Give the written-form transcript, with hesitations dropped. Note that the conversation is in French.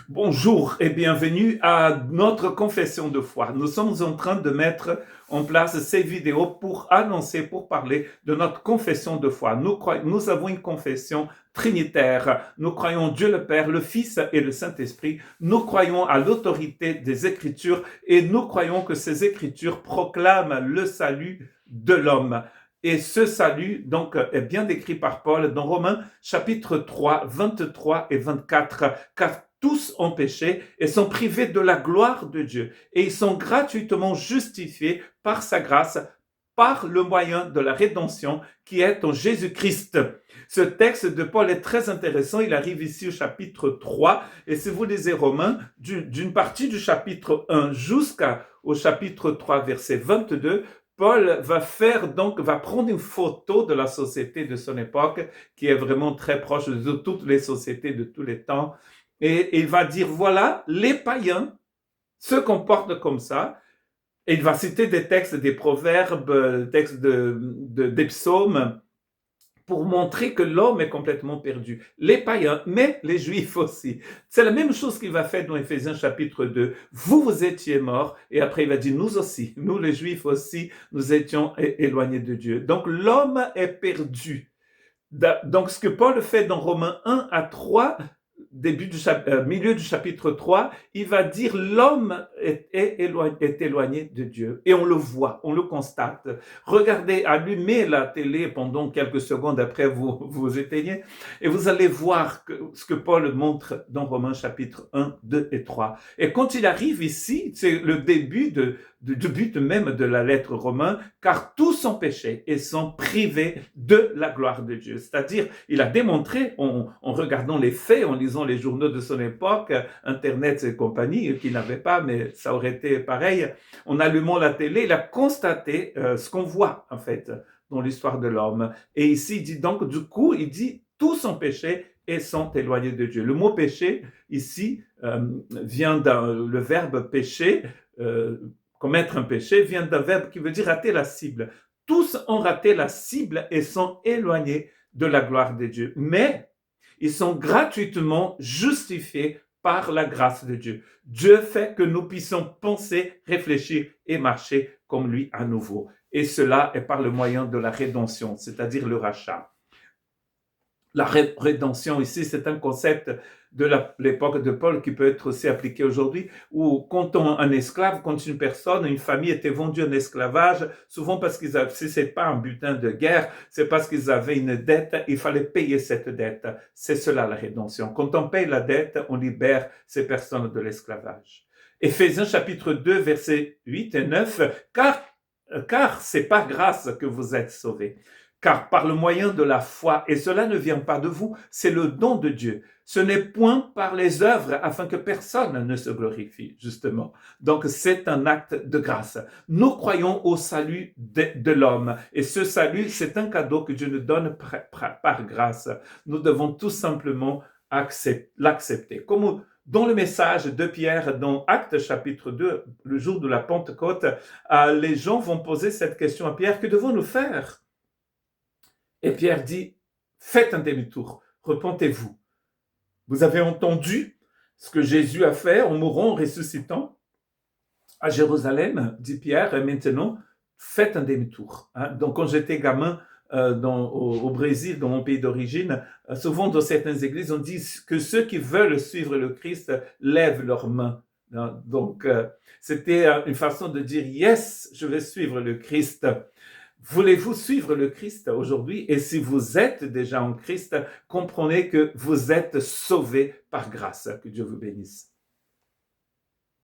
Bonjour et bienvenue à notre confession de foi. Nous sommes en train de mettre en place ces vidéos pour annoncer, pour parler de notre confession de foi. Nous avons une confession trinitaire. Nous croyons Dieu le Père, le Fils et le Saint-Esprit. Nous croyons à l'autorité des Écritures et nous croyons que ces Écritures proclament le salut de l'homme. Et ce salut, donc, est bien décrit par Paul dans Romains chapitre 3, 23 et 24. Car tous ont péché et sont privés de la gloire de Dieu. Et ils sont gratuitement justifiés par sa grâce, par le moyen de la rédemption qui est en Jésus-Christ. Ce texte de Paul est très intéressant. Il arrive ici au chapitre 3. Et si vous lisez Romains, d'une partie du chapitre 1 jusqu'au chapitre 3, verset 22, Paul va prendre une photo de la société de son époque, qui est vraiment très proche de toutes les sociétés de tous les temps. Et il va dire, voilà, les païens se comportent comme ça. Et il va citer des textes, des proverbes, textes des psaumes, pour montrer que l'homme est complètement perdu. Les païens, mais les juifs aussi. C'est la même chose qu'il va faire dans Éphésiens chapitre 2. Vous étiez morts, et après il va dire, nous aussi, nous les juifs aussi, nous étions éloignés de Dieu. Donc l'homme est perdu. Donc ce que Paul fait dans Romains 1 à 3, milieu du chapitre 3, il va dire l'homme est éloigné de Dieu. Et on le voit, on le constate. Regardez, allumez la télé pendant quelques secondes après vous éteignez et vous allez voir ce que Paul montre dans Romains chapitre 1, 2 et 3. Et quand il arrive ici, c'est le début du but même de la lettre Romains, car tous ont péché et sont privés de la gloire de Dieu. C'est-à-dire, il a démontré en regardant les faits, en lisant les journaux de son époque, Internet et compagnie, qu'il n'avait pas, mais ça aurait été pareil. En allumant la télé, il a constaté ce qu'on voit, en fait, dans l'histoire de l'homme. Et ici, il dit donc, du coup, il dit, tous ont péché et sont éloignés de Dieu. Le mot péché, ici, vient le verbe pécher, commettre un péché, vient d'un verbe qui veut dire rater la cible. Tous ont raté la cible et sont éloignés de la gloire de Dieu. Mais ils sont gratuitement justifiés par la grâce de Dieu. Dieu fait que nous puissions penser, réfléchir et marcher comme lui à nouveau. Et cela est par le moyen de la rédemption, c'est-à-dire le rachat. La rédemption ici, c'est un concept de l'époque de Paul qui peut être aussi appliqué aujourd'hui, où quand un esclave, quand une personne, une famille était vendue en esclavage, souvent parce qu'ils avaient, si c'est pas un butin de guerre, c'est parce qu'ils avaient une dette, il fallait payer cette dette. C'est cela la rédemption. Quand on paye la dette, on libère ces personnes de l'esclavage. Éphésiens chapitre 2, versets 8 et 9, car c'est par grâce que vous êtes sauvés. Car par le moyen de la foi, et cela ne vient pas de vous, c'est le don de Dieu. Ce n'est point par les œuvres afin que personne ne se glorifie, justement. Donc c'est un acte de grâce. Nous croyons au salut de l'homme. Et ce salut, c'est un cadeau que Dieu nous donne par grâce. Nous devons tout simplement l'accepter. Comme dans le message de Pierre, dans Actes chapitre 2, le jour de la Pentecôte, les gens vont poser cette question à Pierre, que devons-nous faire ? Et Pierre dit, faites un demi-tour, repentez-vous. Vous avez entendu ce que Jésus a fait en mourant, en ressuscitant à Jérusalem, dit Pierre, et maintenant, faites un demi-tour. Donc, quand j'étais gamin au Brésil, dans mon pays d'origine, souvent dans certaines églises, on dit que ceux qui veulent suivre le Christ lèvent leurs mains. Donc, c'était une façon de dire, yes, je vais suivre le Christ. Voulez-vous suivre le Christ aujourd'hui? Et si vous êtes déjà en Christ, comprenez que vous êtes sauvés par grâce. Que Dieu vous bénisse.